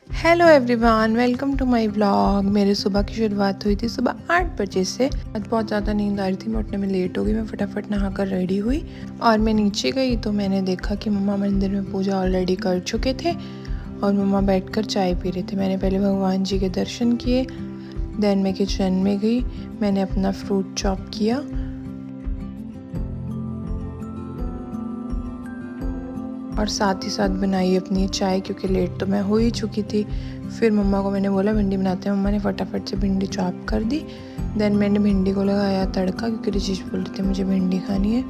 Hello everyone, welcome to my vlog. मेरे सुबह की शुरुआत हुई थी सुबह 8 बजे से। आज बहुत ज़्यादा नींद आ रही थी, मैं उठने में लेट हो गई। मैं फटाफट नहाकर रेडी हुई और मैं नीचे गई तो मैंने देखा कि मम्मा मंदिर में पूजा ऑलरेडी कर चुके थे और मम्मा बैठकर चाय पी रहे थे। मैंने पहले भगवान जी के दर्शन किए, देन मैं किचन में गई, मैंने अपना फ्रूट चॉप किया और साथ ही साथ बनाई अपनी चाय, क्योंकि लेट तो मैं हो ही चुकी थी। फिर मम्मा को मैंने बोला भिंडी बनाते हैं। मम्मा ने फटाफट से भिंडी चॉप कर दी। देन मैंने भिंडी को लगाया तड़का, क्योंकि रजीश बोल रहे थे मुझे भिंडी खानी है।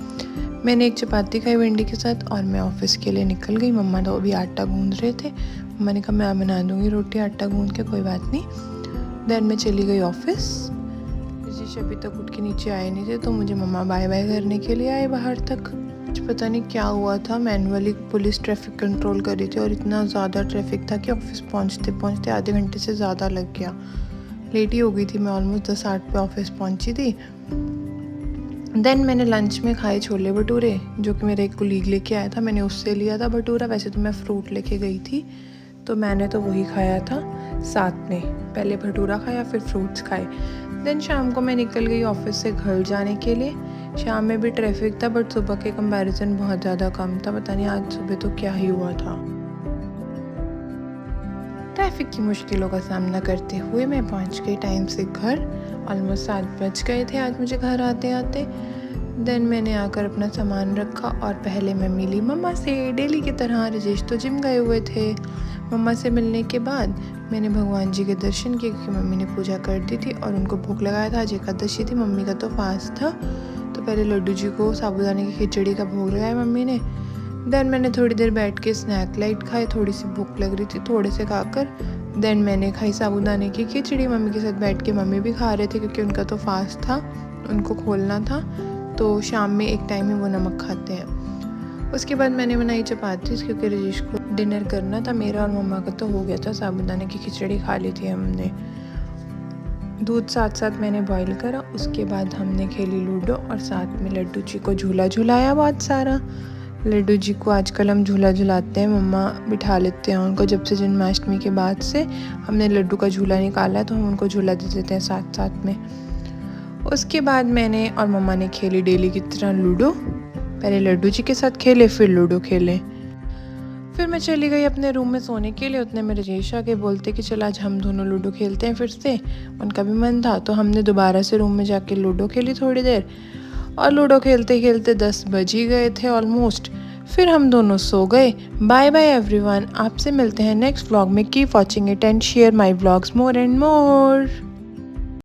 मैंने एक चपाती खाई भिंडी के साथ और मैं ऑफिस के लिए निकल गई। मम्मा तो अभी आटा गूंद रहे थे। मम्मा ने कहा मैं बना दूँगी रोटी आटा गूंद के, कोई बात नहीं। देन मैं चली गई ऑफिस। रजीश अभी तक उठ के नीचे आए नहीं थे, तो मुझे मम्मा बाय बाय करने के लिए आए बाहर तक। पता नहीं क्या हुआ था, मैनुअली पुलिस ट्रैफिक कंट्रोल कर रही थी और इतना ज़्यादा ट्रैफिक था कि ऑफिस पहुंचते पहुंचते आधे घंटे से ज़्यादा लग गया। लेट ही हो गई थी, मैं ऑलमोस्ट 10:08 पे ऑफिस पहुंची थी। देन मैंने लंच में खाए छोले भटूरे, जो कि मेरे एक कोलीग लेके आया था। मैंने उससे लिया था भटूरा। वैसे तो मैं फ्रूट लेके गई थी, तो मैंने तो वही खाया था साथ में। पहले भटूरा खाया, फिर फ्रूट्स खाए। देन शाम को मैं निकल गई ऑफिस से घर जाने के लिए। शाम में भी ट्रैफिक था, बट सुबह के कंपैरिजन बहुत ज़्यादा कम था। पता नहीं आज सुबह तो क्या ही हुआ था। ट्रैफिक की मुश्किलों का सामना करते हुए मैं पहुंच गई टाइम से घर। ऑलमोस्ट 7 बज गए थे आज मुझे घर आते आते। देन मैंने आकर अपना सामान रखा और पहले मैं मिली मम्मा से। डेली की तरह रजेश तो जिम गए हुए थे। मम्मा से मिलने के बाद मैंने भगवान जी के दर्शन किए, क्योंकि मम्मी ने पूजा कर दी थी और उनको भूख लगाया था। आज एकादशी थी, मम्मी का तो फास्ट था। तो पहले लड्डू जी को साबूदाने की खिचड़ी का भोग लगाया मम्मी ने। देन मैंने थोड़ी देर बैठ के स्नैक लाइट खाए, थोड़ी सी भूख लग रही थी, थोड़े से खाकर देन मैंने खाई साबूदाने की खिचड़ी। मम्मी के साथ बैठ के मम्मी भी खा रहे थे, क्योंकि उनका तो फास्ट था, उनको खोलना था। तो शाम में एक टाइम ही वो नमक खाते हैं। उसके बाद मैंने बनाई चपाती, क्योंकि रजीश को डिनर करना था। मेरा और मम्मा का तो हो गया था, साबूदाने की खिचड़ी खा ली थी हमने। दूध साथ साथ मैंने बॉईल करा। उसके बाद हमने खेली लूडो और साथ में लड्डू जी को झूला झुलाया बहुत सारा। लड्डू जी को आजकल हम झूला झुलाते हैं, मम्मा बिठा लेते हैं उनको। जब से जन्माष्टमी के बाद से हमने लड्डू का झूला निकाला है, तो हम उनको झूला दे देते हैं साथ साथ में। उसके बाद मैंने और मम्मा ने खेली डेली की तरह लूडो। पहले लड्डू जी के साथ खेले, फिर लूडो खेले। फिर मैं चली गई अपने रूम में सोने के लिए। उतने में रजेश आके बोलते कि चल आज हम दोनों लूडो खेलते हैं फिर से। उनका भी मन था, तो हमने दोबारा से रूम में जाके लूडो खेली थोड़ी देर। और लूडो खेलते खेलते 10 बज ही गए थे ऑलमोस्ट। फिर हम दोनों सो गए। बाय बाय एवरीवन, आपसे मिलते हैं नेक्स्ट व्लॉग में। Keep watching it and share my vlogs more and more.